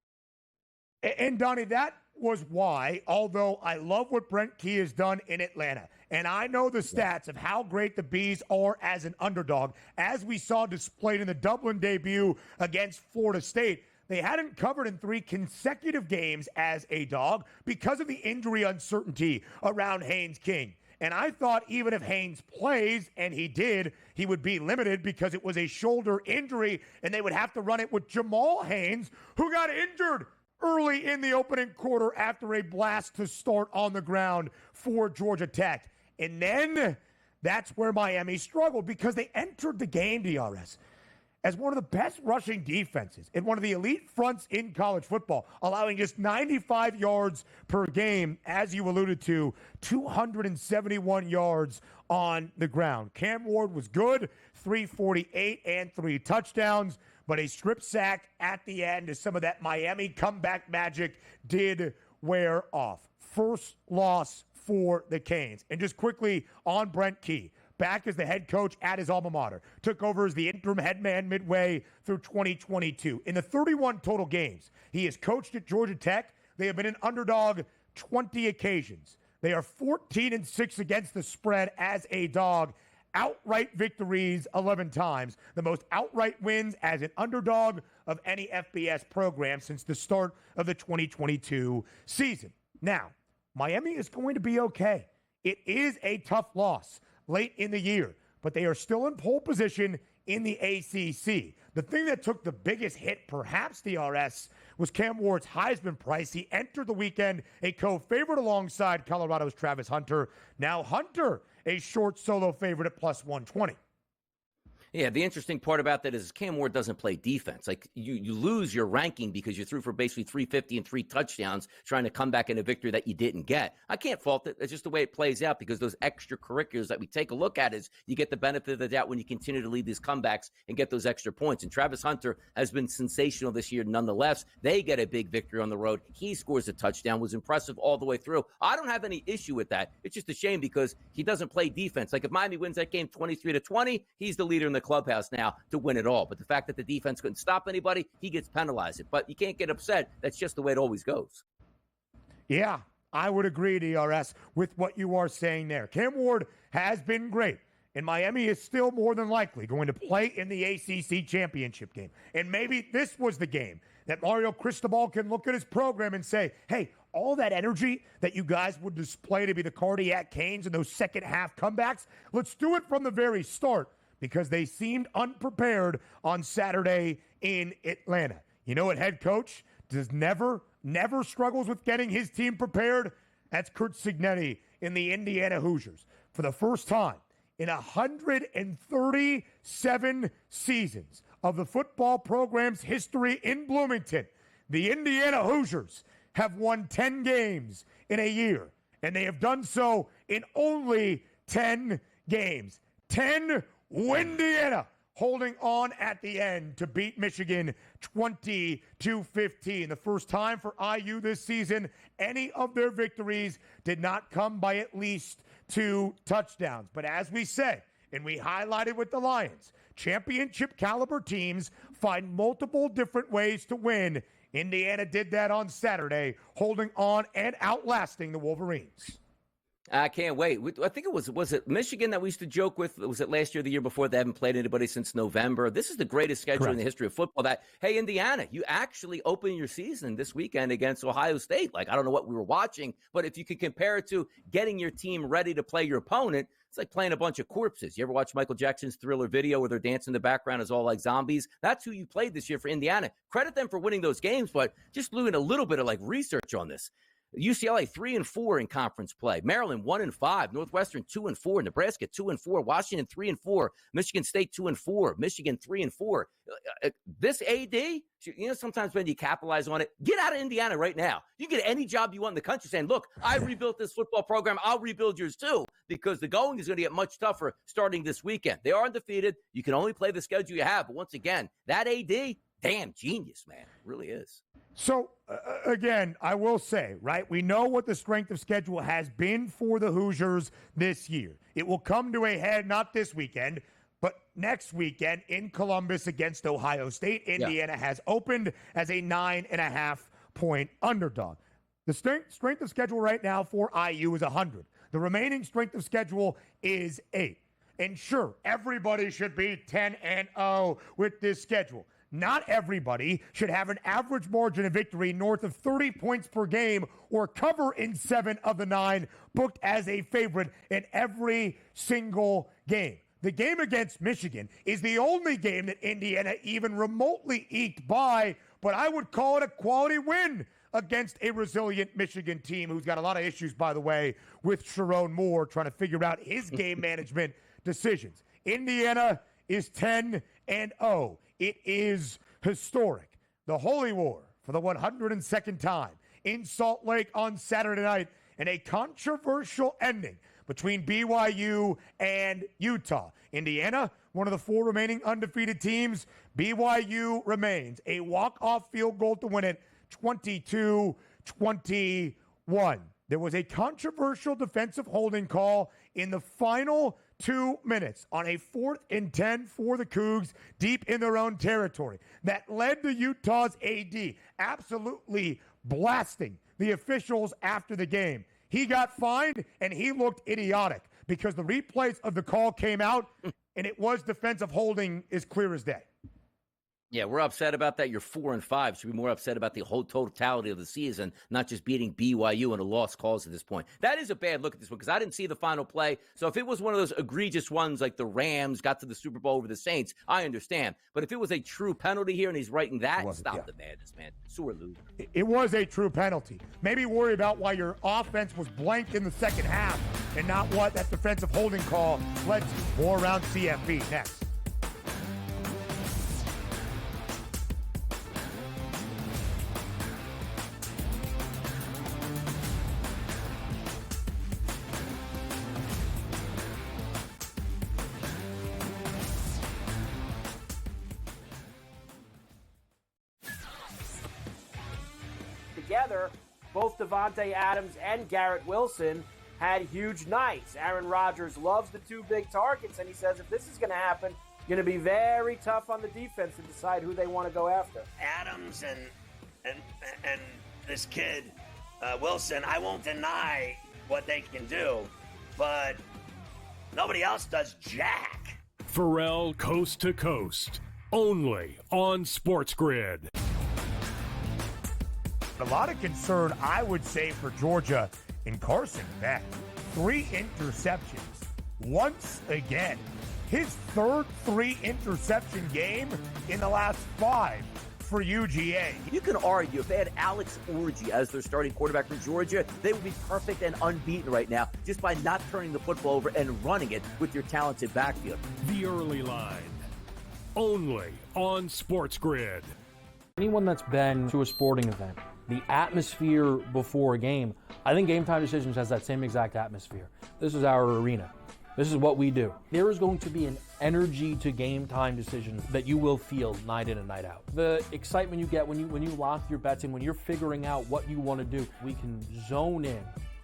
him. And Donnie, that was why, although I love what Brent Key has done in Atlanta, and I know the stats of how great the Bees are as an underdog, as we saw displayed in the Dublin debut against Florida State, they hadn't covered in 3 consecutive games as a dog because of the injury uncertainty around Haynes King. And I thought even if Haynes plays, and he did, he would be limited because it was a shoulder injury, and they would have to run it with Jamal Haynes, who got injured early in the opening quarter after a blast to start on the ground for Georgia Tech. And then that's where Miami struggled because they entered the game, DRS, as one of the best rushing defenses and one of the elite fronts in college football, allowing just 95 yards per game, as you alluded to, 271 yards on the ground. Cam Ward was good, 348 and 3 touchdowns, but a strip sack at the end as some of that Miami comeback magic did wear off. First loss for the Canes. And just quickly on Brent Key, back as the head coach at his alma mater, took over as the interim head man midway through 2022. In the 31 total games he has coached at Georgia Tech, they have been an underdog 20 occasions. They are 14-6 against the spread as a dog. Outright victories 11 times. The most outright wins as an underdog of any FBS program since the start of the 2022 season. Now, Miami is going to be okay. It is a tough loss late in the year, but they are still in pole position in the ACC. The thing that took the biggest hit, perhaps, DRS, was Cam Ward's Heisman price. He entered the weekend a co-favorite alongside Colorado's Travis Hunter. Now Hunter, a short solo favorite at plus 120. Yeah, the interesting part about that is Cam Ward doesn't play defense. Like, you lose your ranking because you threw for basically 350 and 3 touchdowns trying to come back in a victory that you didn't get. I can't fault it. It's just the way it plays out because those extracurriculars that we take a look at is you get the benefit of the doubt when you continue to lead these comebacks and get those extra points. And Travis Hunter has been sensational this year nonetheless. They get a big victory on the road. He scores a touchdown, was impressive all the way through. I don't have any issue with that. It's just a shame because he doesn't play defense. Like, if Miami wins that game 23-20, he's the leader in the clubhouse now to win it all. But the fact that the defense couldn't stop anybody, he gets penalized. But you can't get upset. That's just the way it always goes. Yeah, I would agree, DRS, with what you are saying there. Cam Ward has been great, and Miami is still more than likely going to play in the ACC championship game. And maybe this was the game that Mario Cristobal can look at his program and say, hey, all that energy that you guys would display to be the cardiac Canes and those second half comebacks, let's do it from the very start, because they seemed unprepared on Saturday in Atlanta. You know what head coach does never struggles with getting his team prepared? That's Curt Cignetti in the Indiana Hoosiers. For the first time in 137 seasons of the football program's history in Bloomington, the Indiana Hoosiers have won 10 games in a year, and they have done so in only 10 games. 10 Indiana holding on at the end to beat Michigan 20-15. The first time for IU this season, any of their victories did not come by at least 2 touchdowns. But as we said, and we highlighted with the Lions, championship caliber teams find multiple different ways to win. Indiana did that on Saturday, holding on and outlasting the Wolverines. I can't wait. I think was it Michigan that we used to joke with? Was it last year, the year before? They haven't played anybody since November. This is the greatest schedule in the history of football. That, hey, Indiana, you actually open your season this weekend against Ohio State. Like, I don't know what we were watching, but if you could compare it to getting your team ready to play your opponent, it's like playing a bunch of corpses. You ever watch Michael Jackson's Thriller video where they're dancing in the background as all like zombies? That's who you played this year for Indiana. Credit them for winning those games, but just doing a little bit of like research on this. UCLA 3-4 in conference play. Maryland 1-5. Northwestern 2-4. Nebraska 2-4. Washington 3-4. Michigan State 2-4. Michigan 3-4. This AD, sometimes when you capitalize on it, get out of Indiana right now. You can get any job you want in the country saying, look, I rebuilt this football program. I'll rebuild yours too, because the going is going to get much tougher starting this weekend. They are undefeated. You can only play the schedule you have. But once again, that AD, damn genius, man. It really is. So, again, I will say, right, we know what the strength of schedule has been for the Hoosiers this year. It will come to a head not this weekend, but next weekend in Columbus against Ohio State. Indiana has opened as a 9.5-point underdog. The strength of schedule right now for IU is 100. The remaining strength of schedule is 8. And sure, everybody should be 10-0 with this schedule. Not everybody should have an average margin of victory north of 30 points per game or cover in 7 of the 9 booked as a favorite in every single game. The game against Michigan is the only game that Indiana even remotely eked by, but I would call it a quality win against a resilient Michigan team who's got a lot of issues, by the way, with Sharon Moore trying to figure out his game management decisions. Indiana is 10-0. It is historic. The Holy War for the 102nd time in Salt Lake on Saturday night, and a controversial ending between BYU and Utah. Indiana, one of the 4 remaining undefeated teams. BYU remains a walk-off field goal to win it, 22-21. There was a controversial defensive holding call in the final 2 minutes on a 4th and 10 for the Cougs deep in their own territory that led to Utah's AD absolutely blasting the officials after the game. He got fined and he looked idiotic because the replays of the call came out and it was defensive holding as clear as day. Yeah, we're upset about that. You're 4-5. Should be more upset about the whole totality of the season, not just beating BYU in a lost cause at this point. That is a bad look at this one because I didn't see the final play. So if it was one of those egregious ones like the Rams got to the Super Bowl over the Saints, I understand. But if it was a true penalty here and he's writing that, stop the madness, man. Sore loser. It was a true penalty. Maybe worry about why your offense was blanked in the second half and not what that defensive holding call led to. More around CFB next. Together, both Davante Adams and Garrett Wilson had huge nights. Aaron Rodgers loves the 2 big targets, and he says if this is going to happen, it's going to be very tough on the defense to decide who they want to go after. Adams and this kid, Wilson, I won't deny what they can do, but nobody else does jack. Pharrell Coast to Coast, only on SportsGrid. A lot of concern, I would say, for Georgia in Carson Beck. 3 interceptions once again. His 3rd 3-interception game in the last 5 for UGA. You can argue if they had Alex Orji as their starting quarterback for Georgia, they would be perfect and unbeaten right now just by not turning the football over and running it with your talented backfield. The Early Line, only on SportsGrid. Anyone that's been to a sporting event, the atmosphere before a game, I think Game Time Decisions has that same exact atmosphere. This is our arena. This is what we do. There is going to be an energy to Game Time Decisions that you will feel night in and night out. The excitement you get when you lock your bets in, when you're figuring out what you want to do, we can zone in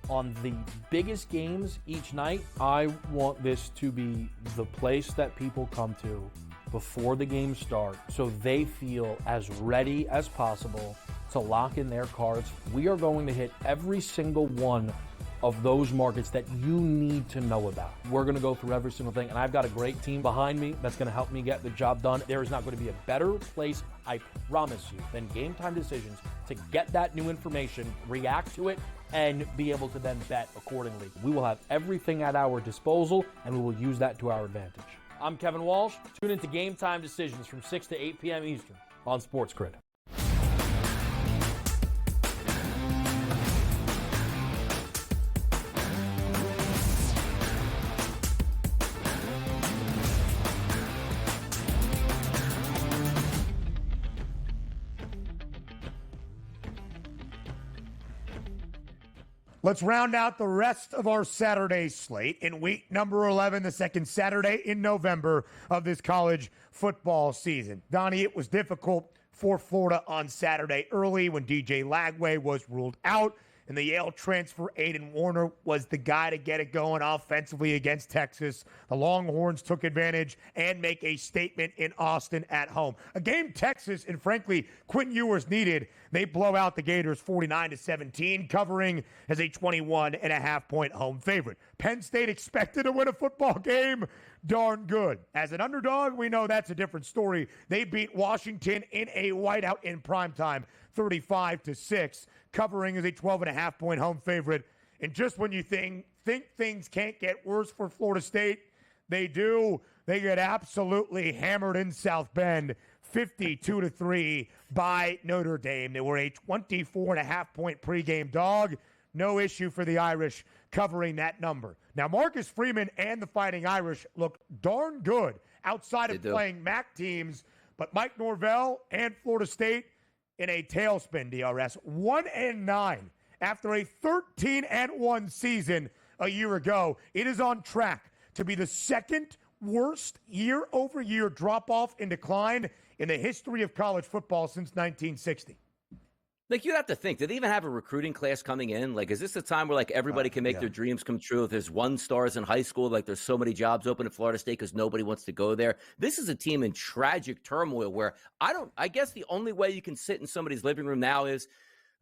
on the biggest games each night. I want this to be the place that people come to before the games start so they feel as ready as possible to lock in their cards. We are going to hit every single one of those markets that you need to know about. We're going to go through every single thing, and I've got a great team behind me that's going to help me get the job done. There is not going to be a better place, I promise you, than Game Time Decisions to get that new information, react to it, and be able to then bet accordingly. We will have everything at our disposal, and we will use that to our advantage. I'm Kevin Walsh. Tune into Game Time Decisions from 6 to 8 p.m. Eastern on SportsGrid. Let's round out the rest of our Saturday slate in week number 11, the second Saturday in November of this college football season. Donnie, it was difficult for Florida on Saturday early when DJ Lagway was ruled out, and the Yale transfer Aiden Warner was the guy to get it going offensively against Texas. The Longhorns took advantage and make a statement in Austin at home. A game Texas and, frankly, Quinn Ewers needed. They blow out the Gators 49-17, covering as a 21.5-point home favorite. Penn State expected to win a football game. Darn good. As an underdog, we know that's a different story. They beat Washington in a whiteout in primetime, 35-6, covering as a 12.5-point home favorite. And just when you think things can't get worse for Florida State, they do. They get absolutely hammered in South Bend, 52-3 by Notre Dame. They were a 24.5-point pregame dog. No issue for the Irish covering that number. Now, Marcus Freeman and the Fighting Irish look darn good outside of playing MAC teams, but Mike Norvell and Florida State in a tailspin, DRS. 1-9 after a 13-1 season a year ago. It is on track to be the second worst year-over-year drop-off in decline in the history of college football since 1960. Like, you'd have to think, do they even have a recruiting class coming in? Like, is this a time where, like, everybody can make their dreams come true? If there's one stars in high school, like, there's so many jobs open at Florida State because nobody wants to go there. This is a team in tragic turmoil where I guess the only way you can sit in somebody's living room now is,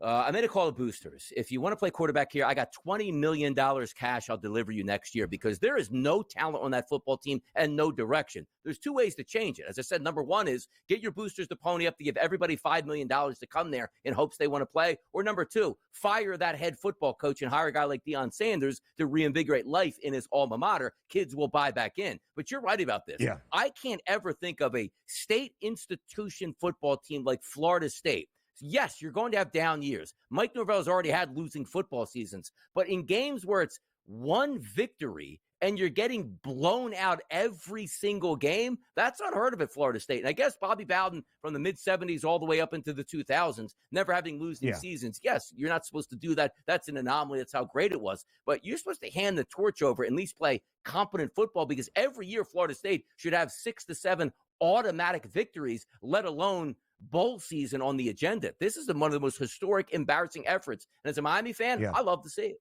I made a call to boosters. If you want to play quarterback here, I got $20 million cash I'll deliver you next year, because there is no talent on that football team and no direction. There's two ways to change it. As I said, number one is get your boosters to pony up to give everybody $5 million to come there in hopes they want to play. Or number two, fire that head football coach and hire a guy like Deion Sanders to reinvigorate life in his alma mater. Kids will buy back in. But you're right about this. Yeah. I can't ever think of a state institution football team like Florida State. Yes, you're going to have down years. Mike Norvell's already had losing football seasons. But in games where it's one victory and you're getting blown out every single game, that's unheard of at Florida State. And I guess Bobby Bowden from the mid-'70s all the way up into the 2000s, never having losing seasons. Yes, you're not supposed to do that. That's an anomaly. That's how great it was. But you're supposed to hand the torch over and at least play competent football, because every year Florida State should have 6 to 7 automatic victories, let alone bowl season on the agenda. This is one of the most historic, embarrassing efforts. And as a Miami fan, I love to see it.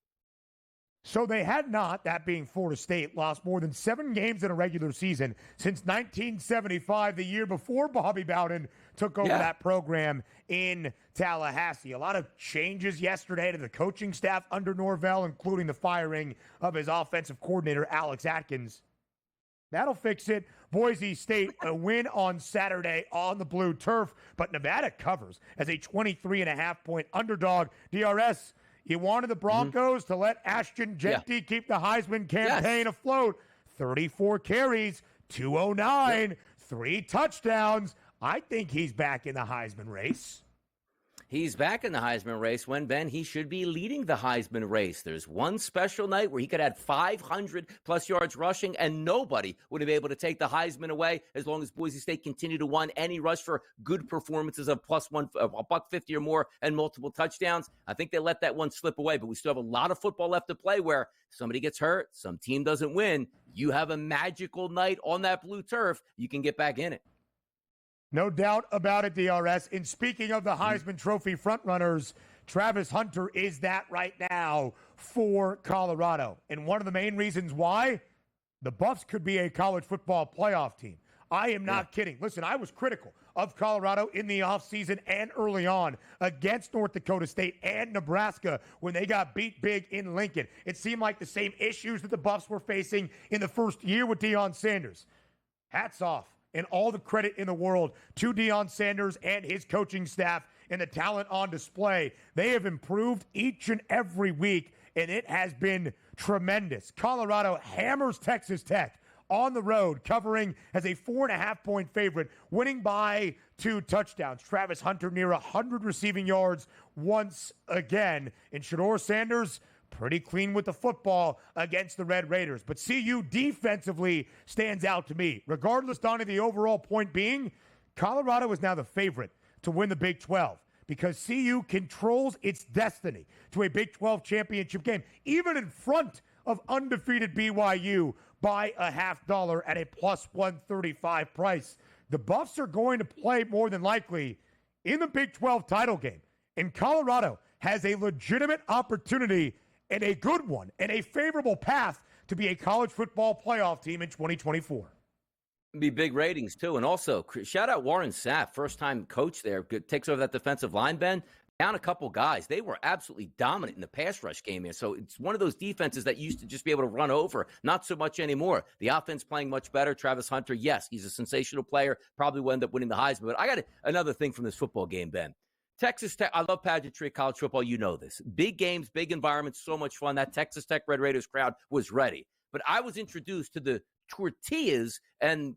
So they had not, that being Florida State, lost more than 7 games in a regular season since 1975, the year before Bobby Bowden took over that program in Tallahassee. A lot of changes yesterday to the coaching staff under Norvell, including the firing of his offensive coordinator, Alex Atkins. That'll fix it. Boise State, a win on Saturday on the blue turf, but Nevada covers as a 23.5-point underdog. DRS, you wanted the Broncos to let Ashton Jeanty keep the Heisman campaign afloat. 34 carries, 209, 3 touchdowns. I think he's back in the Heisman race. He's back in the Heisman race when, Ben, he should be leading the Heisman race. There's one special night where he could add 500-plus yards rushing, and nobody would have been able to take the Heisman away as long as Boise State continued to win any rush for good performances of +150 or more and multiple touchdowns. I think they let that one slip away, but we still have a lot of football left to play where somebody gets hurt, some team doesn't win. You have a magical night on that blue turf. You can get back in it. No doubt about it, DRS. And speaking of the Heisman Trophy frontrunners, Travis Hunter is that right now for Colorado. And one of the main reasons why, the Buffs could be a college football playoff team. I am not kidding. Listen, I was critical of Colorado in the offseason and early on against North Dakota State and Nebraska when they got beat big in Lincoln. It seemed like the same issues that the Buffs were facing in the first year with Deion Sanders. Hats off and all the credit in the world to Deion Sanders and his coaching staff and the talent on display. They have improved each and every week, and it has been tremendous. Colorado hammers Texas Tech on the road, covering as a 4.5-point favorite, winning by 2 touchdowns. Travis Hunter near 100 receiving yards once again. And Shedeur Sanders pretty clean with the football against the Red Raiders. But CU defensively stands out to me. Regardless, Donnie, the overall point being, Colorado is now the favorite to win the Big 12 because CU controls its destiny to a Big 12 championship game, even in front of undefeated BYU by $0.50 at a plus 135 price. The Buffs are going to play more than likely in the Big 12 title game, and Colorado has a legitimate opportunity and a good one and a favorable path to be a college football playoff team in 2024. Be big ratings, too. And also, shout out Warren Sapp, first-time coach there, takes over that defensive line, Ben. Down a couple guys. They were absolutely dominant in the pass rush game here. So it's one of those defenses that used to just be able to run over. Not so much anymore. The offense playing much better. Travis Hunter, yes, he's a sensational player. Probably will end up winning the Heisman. But I got another thing from this football game, Ben. Texas Tech, I love pageantry, college football. You know this. Big games, big environments, so much fun. That Texas Tech Red Raiders crowd was ready. But I was introduced to the tortillas and,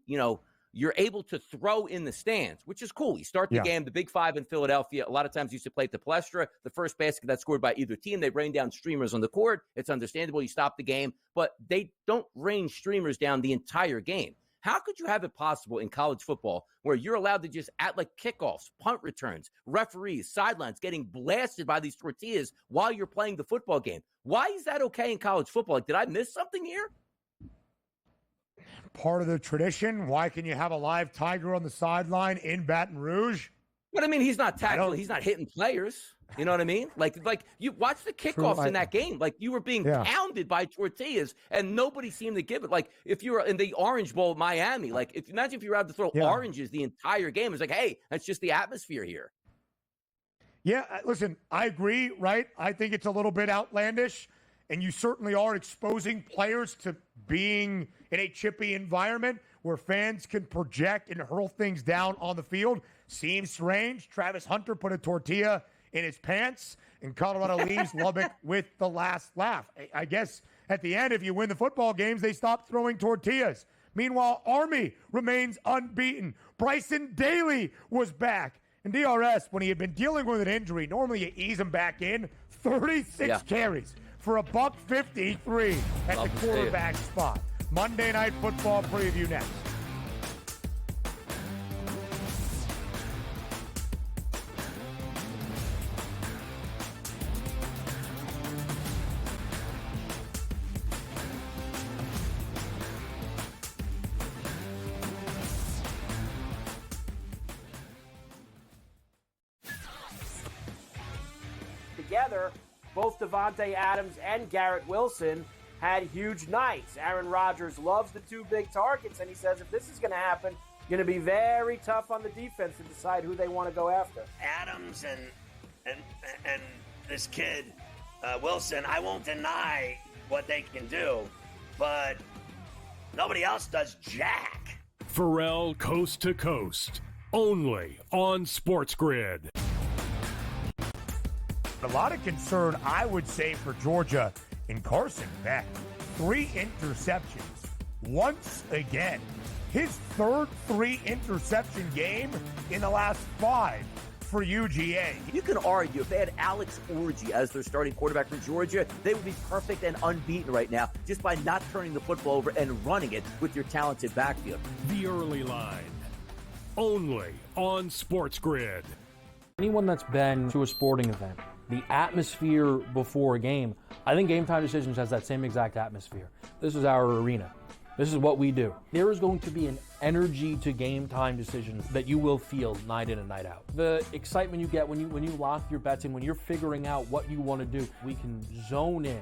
you're able to throw in the stands, which is cool. You start the game, the Big Five in Philadelphia. A lot of times you used to play at the Palestra. The first basket that's scored by either team, they rain down streamers on the court. It's understandable. You stop the game, but they don't rain streamers down the entire game. How could you have it possible in college football where you're allowed to just at like kickoffs, punt returns, referees, sidelines getting blasted by these tortillas while you're playing the football game? Why is that okay in college football? Like, did I miss something here? Part of the tradition. Why can you have a live tiger on the sideline in Baton Rouge? But I mean, he's not tackling. He's not hitting players. You know what I mean? Like you watch the kickoffs in that game. Like you were being pounded by tortillas, and nobody seemed to give it. Like if you were in the Orange Bowl, Miami. Like imagine if you were out to throw oranges the entire game. It's like, hey, that's just the atmosphere here. Yeah, listen, I agree. Right? I think it's a little bit outlandish, and you certainly are exposing players to being in a chippy environment where fans can project and hurl things down on the field. Seems strange. Travis Hunter put a tortilla in his pants, and Colorado leaves Lubbock with the last laugh. I guess at the end, if you win the football games, they stop throwing tortillas. Meanwhile, Army remains unbeaten. Bryson Daly was back. And DRS, when he had been dealing with an injury, normally you ease him back in. 36 carries for $153 at the quarterback spot. Monday Night Football preview next. Together, both Davante Adams and Garrett Wilson had huge nights. Aaron Rodgers loves the 2 big targets, and he says if this is going to happen, going to be very tough on the defense to decide who they want to go after. Adams and this kid Wilson, I won't deny what they can do, but nobody else does jack. Pharrell Coast to Coast, only on SportsGrid. A lot of concern, I would say, for Georgia in Carson Beck. 3 interceptions once again. His third 3-interception game in the last 5 for UGA. You can argue if they had Alex Orji as their starting quarterback for Georgia, they would be perfect and unbeaten right now just by not turning the football over and running it with your talented backfield. The Early Line, only on SportsGrid. Anyone that's been to a sporting event, the atmosphere before a game, I think Game Time Decisions has that same exact atmosphere. This is our arena. This is what we do. There is going to be an energy to Game Time Decisions that you will feel night in and night out. The excitement you get when you lock your bets in, when you're figuring out what you want to do, we can zone in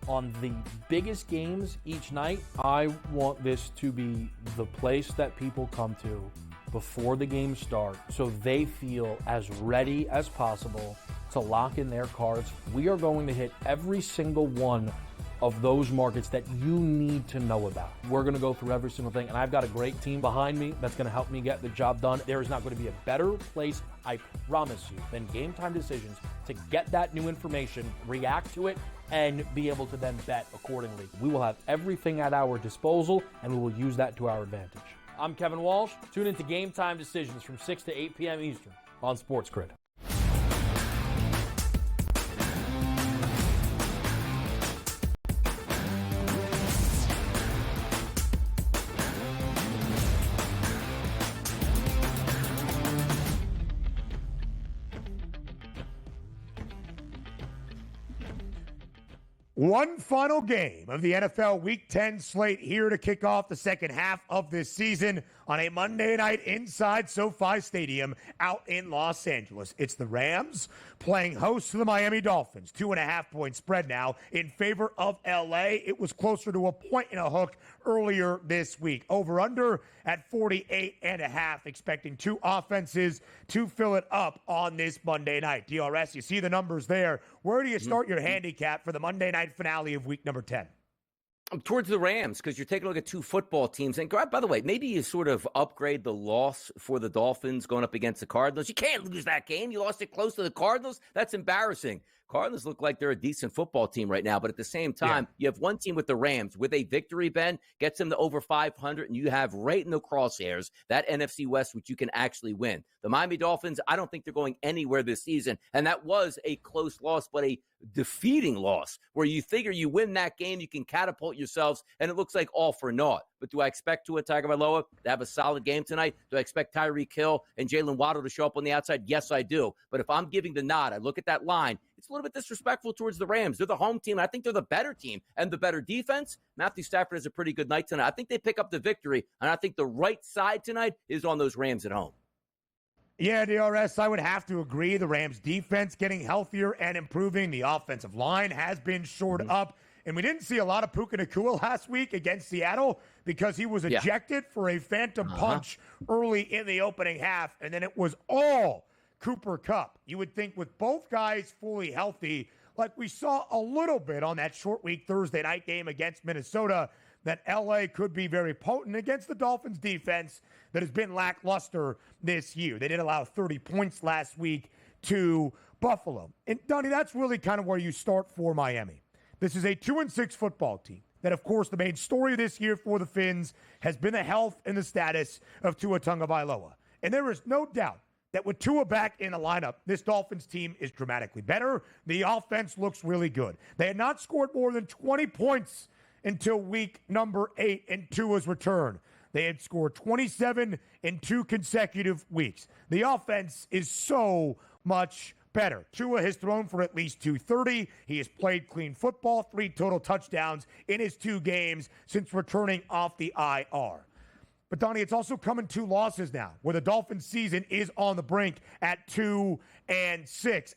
on the biggest games each night, I want this to be the place that people come to before the games start so they feel as ready as possible to lock in their cards. We are going to hit every single one of those markets that you need to know about. We're going to go through every single thing, and I've got a great team behind me that's going to help me get the job done. There is not going to be a better place, I promise you, than Game Time Decisions to get that new information, react to it, and be able to then bet accordingly. We will have everything at our disposal, and we will use that to our advantage. I'm Kevin Walsh. Tune into Game Time Decisions from 6 to 8 p.m. Eastern on SportsGrid. One final game of the NFL Week 10 slate here to kick off the second half of this season on a Monday night inside SoFi Stadium out in Los Angeles. It's the Rams playing host to the Miami Dolphins. 2.5-point spread now in favor of LA. It was closer to a point and a hook earlier this week. Over under at 48.5, expecting two offenses to fill it up on this Monday night. DRS, you see the numbers there. Where do you start your handicap for the Monday night finale of week number 10? Towards the Rams, because you're taking a look at two football teams. And by the way, maybe you sort of upgrade the loss for the Dolphins going up against the Cardinals. You can't lose that game. You lost it close to the Cardinals. That's embarrassing. Cardinals look like they're a decent football team right now, but at the same time, you have one team with the Rams with a victory, Ben, gets them to over 500, and you have right in the crosshairs that NFC West, which you can actually win. The Miami Dolphins, I don't think they're going anywhere this season, and that was a close loss, but a defeating loss where you figure you win that game, you can catapult yourselves, and it looks like all for naught. But do I expect Tua Tagovailoa to have a solid game tonight? Do I expect Tyreek Hill and Jalen Waddle to show up on the outside? Yes, I do. But if I'm giving the nod, I look at that line, it's a little bit disrespectful towards the Rams. They're the home team, and I think they're the better team and the better defense. Matthew Stafford has a pretty good night tonight. I think they pick up the victory, and I think the right side tonight is on those Rams at home. Yeah, DRS, I would have to agree. The Rams' defense getting healthier and improving. The offensive line has been shored up. And we didn't see a lot of Puka Nacua last week against Seattle because he was ejected for a phantom punch early in the opening half. And then it was all Cooper Kupp. You would think with both guys fully healthy, like we saw a little bit on that short week Thursday night game against Minnesota, that LA could be very potent against the Dolphins defense that has been lackluster this year. They did allow 30 points last week to Buffalo. And Donnie, that's really kind of where you start for Miami. This is a 2-6 football team that, of course, the main story this year for the Finns has been the health and the status of Tua Tagovailoa. And there is no doubt that with Tua back in the lineup, this Dolphins team is dramatically better. The offense looks really good. They had not scored more than 20 points until week number 8 in Tua's return. They had scored 27 in 2 consecutive weeks. The offense is so much better. Tua has thrown for at least 230. He has played clean football, 3 total touchdowns in his 2 games since returning off the IR. But, Donnie, it's also come in 2 losses now, where the Dolphins' season is on the brink at 2-6,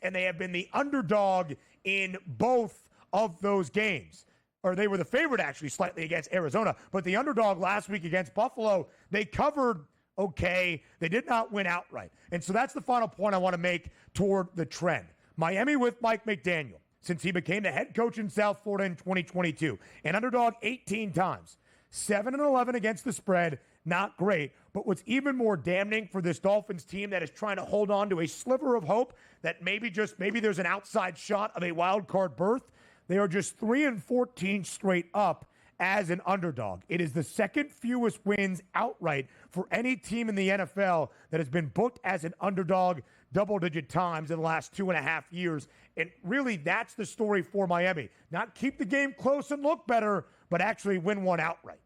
and they have been the underdog in both of those games. Or they were the favorite, actually, slightly against Arizona, but the underdog last week against Buffalo, they covered okay. They did not win outright. And so that's the final point I want to make toward the trend. Miami with Mike McDaniel, since he became the head coach in South Florida in 2022, an underdog 18 times, 7-11 against the spread, not great. But what's even more damning for this Dolphins team that is trying to hold on to a sliver of hope that maybe there's an outside shot of a wild card berth, they are just 3-14 straight up as an underdog. It is the second fewest wins outright for any team in the NFL that has been booked as an underdog double-digit times in the last 2.5 years. And really, that's the story for Miami. Not keep the game close and look better, but actually win one outright.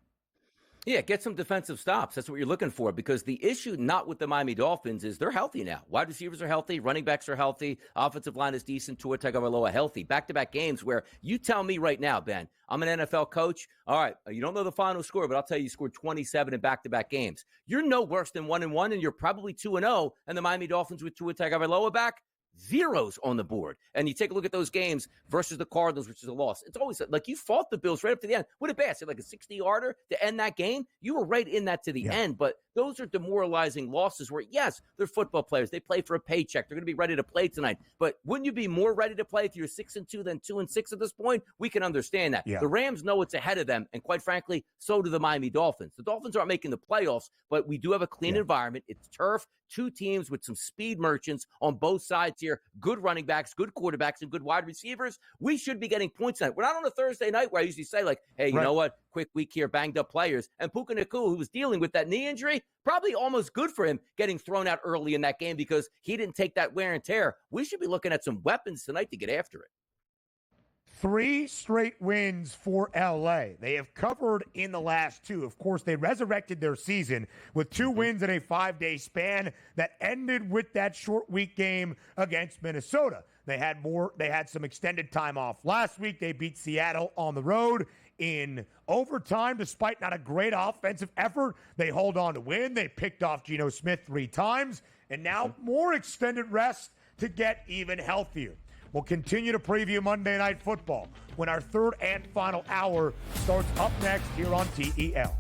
Yeah, get some defensive stops. That's what you're looking for, because the issue not with the Miami Dolphins is they're healthy now. Wide receivers are healthy. Running backs are healthy. Offensive line is decent. Tua Tagovailoa healthy. Back-to-back games where you tell me right now, Ben, I'm an NFL coach. All right, you don't know the final score, but I'll tell you scored 27 in back-to-back games. You're no worse than 1-1, and you're probably 2-0, and the Miami Dolphins with Tua Tagovailoa back, zeros on the board. And you take a look at those games versus the Cardinals, which is a loss. It's always like you fought the Bills right up to the end. What a basket, like a 60-yarder to end that game. You were right in that to the end. But those are demoralizing losses where, yes, they're football players. They play for a paycheck. They're going to be ready to play tonight. But wouldn't you be more ready to play if you're 6-2 than 2-6 at this point? We can understand that. The Rams know it's ahead of them. And quite frankly, so do the Miami Dolphins. The Dolphins aren't making the playoffs, but we do have a clean environment. It's turf. Two teams with some speed merchants on both sides here, good running backs, good quarterbacks, and good wide receivers. We should be getting points tonight. We're not on a Thursday night where I usually say, like, hey, you know what? Quick week here, banged up players. And Puka Nacua, who was dealing with that knee injury, probably almost good for him getting thrown out early in that game because he didn't take that wear and tear. We should be looking at some weapons tonight to get after it. 3 straight wins for LA. They have covered in the last 2. Of course, they resurrected their season with 2 wins in a 5-day span that ended with that short week game against Minnesota. They had some extended time off last week. They beat Seattle on the road in overtime, despite not a great offensive effort. They hold on to win. They picked off Geno Smith 3 times, and now more extended rest to get even healthier. We'll continue to preview Monday Night Football when our third and final hour starts up next here on TEL.